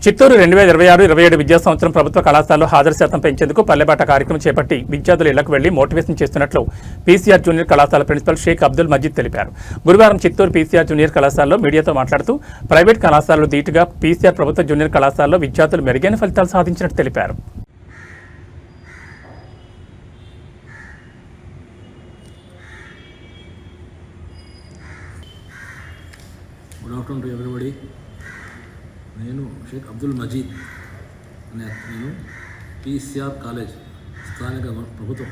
చిత్తూరు 2026-27 విద్యా సంవత్సరం ప్రభుత్వ కళాశాలలో హాజరు శాతం పెంచేందుకు పల్లెబాట కార్యక్రమం చేపట్టి విద్యార్థులు ఇళ్లకు వెళ్లి మోటివేషన్ చేస్తున్నట్లు పీసీఆర్ జూనియర్ కళాశాల ప్రిన్సిపల్ షేక్ అబ్దుల్ మజీద్ తెలిపారు. గురువారం చిత్తూరు పీసీఆర్ జూనియర్ కళాశాలలో మీడియాతో మాట్లాడుతూ ప్రైవేట్ కళాశాలలో ధీటుగా పీసీఆర్ ప్రభుత్వ జూనియర్ కళాశాలలో విద్యార్థులు మెరుగైన ఫలితాలు సాధించినట్టు తెలిపారు. Good afternoon to everybody. నేను షేక్ అబ్దుల్ మజీద్ నేను పీసీఆర్ కాలేజ్ స్థానిక ప్రభుత్వ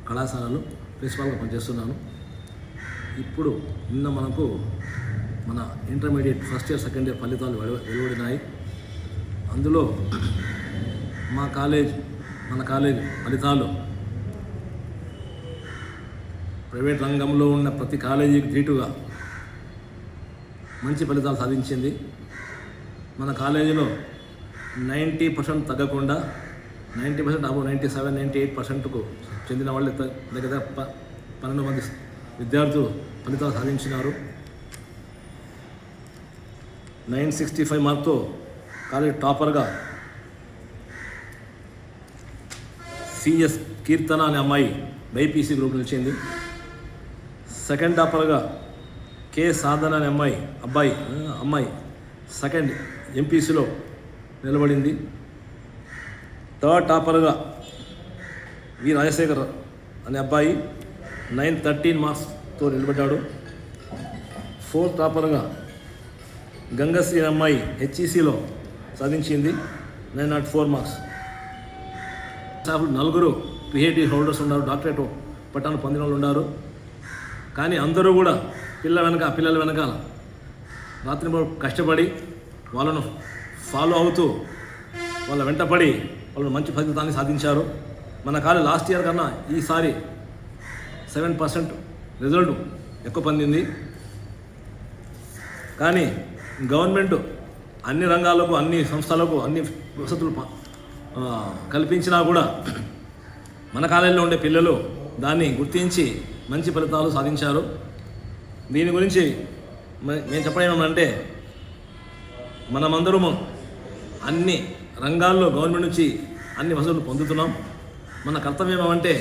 కళాశాలలో ప్రిన్సిపాల్గా పనిచేస్తున్నాను. ఇప్పుడు నిన్న మనకు మన intermediate first year second year ఫలితాలు వెలువడినాయి. అందులో మన కాలేజ్ ఫలితాలు ప్రైవేట్ రంగంలో ఉన్న ప్రతి కాలేజీకి ధీటుగా మంచి ఫలితాలు సాధించింది. మన కాలేజీలో 90% తగ్గకుండా 90% అబౌవ్ 97-98%కు చెందిన వాళ్ళు దగ్గర 12 మంది విద్యార్థులు ఫలితాలు సాధించినారు. 965 మార్క్తో కాలేజ్ టాపర్గా సిఎస్ కీర్తన అనే అమ్మాయి బైపీసీ గ్రూప్ నిలిచింది. సెకండ్ టాపర్గా కే సాధన అనే అమ్మాయి సెకండ్ ఎంపీసీలో నిలబడింది. థర్డ్ టాపర్గా వి రాజశేఖర్ అనే అబ్బాయి 913 మార్క్స్తో నిలబడ్డాడు. ఫోర్త్ టాపర్గా గంగశ్రీ అనే అమ్మాయి హెచ్ఈసీలో సాధించింది 904 మార్క్స్. నలుగురు పిహెచ్డి హోల్డర్స్ ఉన్నారు, డాక్టరేట్ పట్టాను పొందిన వాళ్ళు ఉన్నారు. కానీ అందరూ కూడా పిల్లల వెనకాల రాత్రి కష్టపడి వాళ్ళను ఫాలో అవుతూ వాళ్ళ వెంటపడి వాళ్ళు మంచి ఫలితాన్ని సాధించారు. మన కాలేజ్ లాస్ట్ ఇయర్ కన్నా ఈసారి 7% రిజల్ట్ ఎక్కువ పొందింది. కానీ గవర్నమెంట్ అన్ని రంగాలకు అన్ని సంస్థలకు అన్ని వసతులు కల్పించినా కూడా మన కాలేజీలో ఉండే పిల్లలు దాన్ని గుర్తించి మంచి ఫలితాలు సాధించారు. దీని గురించి నేను చెప్పడం ఏమంటే, మనమందరము అన్ని రంగాల్లో గవర్నమెంట్ నుంచి అన్ని వసతులు పొందుతున్నాం. మన కర్తవ్యం ఏమంటే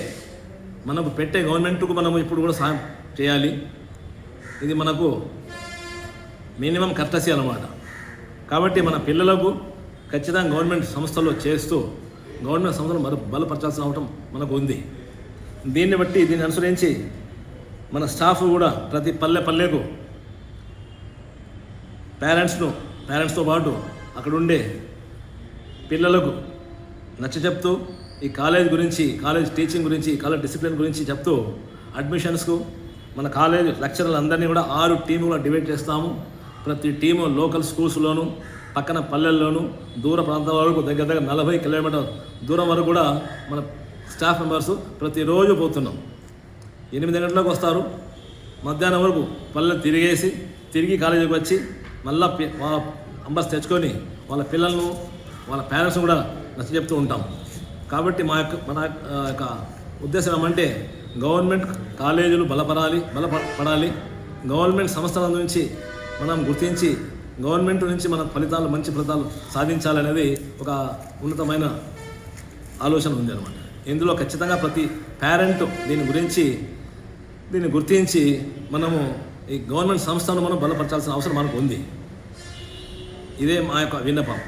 మనకు పెట్టే గవర్నమెంట్కు మనము ఇప్పుడు కూడా సాయం చేయాలి. ఇది మనకు మినిమం కర్టసీ అన్నమాట. కాబట్టి మన పిల్లలకు ఖచ్చితంగా గవర్నమెంట్ సంస్థల్లో చేస్తూ గవర్నమెంట్ సంస్థలు బలపరచాల్సిన అవసరం మనకు ఉంది. దీన్ని అనుసరించి మన స్టాఫ్ కూడా ప్రతి పల్లెకు పేరెంట్స్తో పాటు అక్కడ ఉండే పిల్లలకు నచ్చచెప్తూ ఈ కాలేజ్ గురించి, కాలేజ్ టీచింగ్ గురించి, కాలేజ్ డిసిప్లిన్ గురించి చెప్తూ అడ్మిషన్స్కు మన కాలేజ్ లెక్చరర్లు అందరినీ కూడా 6 టీములుగా డివైడ్ చేస్తాము. ప్రతి టీము లోకల్ స్కూల్స్లోను, పక్కన పల్లెల్లోనూ, దూర ప్రాంతాల వరకు దగ్గర 40 కిలోమీటర్ దూరం వరకు కూడా మన స్టాఫ్ మెంబర్స్ ప్రతిరోజు పోతున్నాం. 8 గంటలకు వస్తారు, మధ్యాహ్నం వరకు పల్లెలు తిరిగి కాలేజీకి వచ్చి మళ్ళీ వాళ్ళ నంబర్స్ తెచ్చుకొని వాళ్ళ పిల్లలను వాళ్ళ పేరెంట్స్ని కూడా నచ్చచెప్తూ ఉంటాం. కాబట్టి మన యొక్క ఉద్దేశం ఏమంటే గవర్నమెంట్ కాలేజీలు బలపడాలి. గవర్నమెంట్ సంస్థల నుంచి మనం గుర్తించి గవర్నమెంట్ నుంచి మన మంచి ఫలితాలు సాధించాలనేది ఒక ఉన్నతమైన ఆలోచన ఉంది అన్నమాట. ఇందులో ఖచ్చితంగా ప్రతి పేరెంట్ దీన్ని గుర్తించి మనము ఈ గవర్నమెంట్ సంస్థను మనం బలపరచాల్సిన అవసరం మనకు ఉంది. ఇదే మా యొక్క విన్నపం.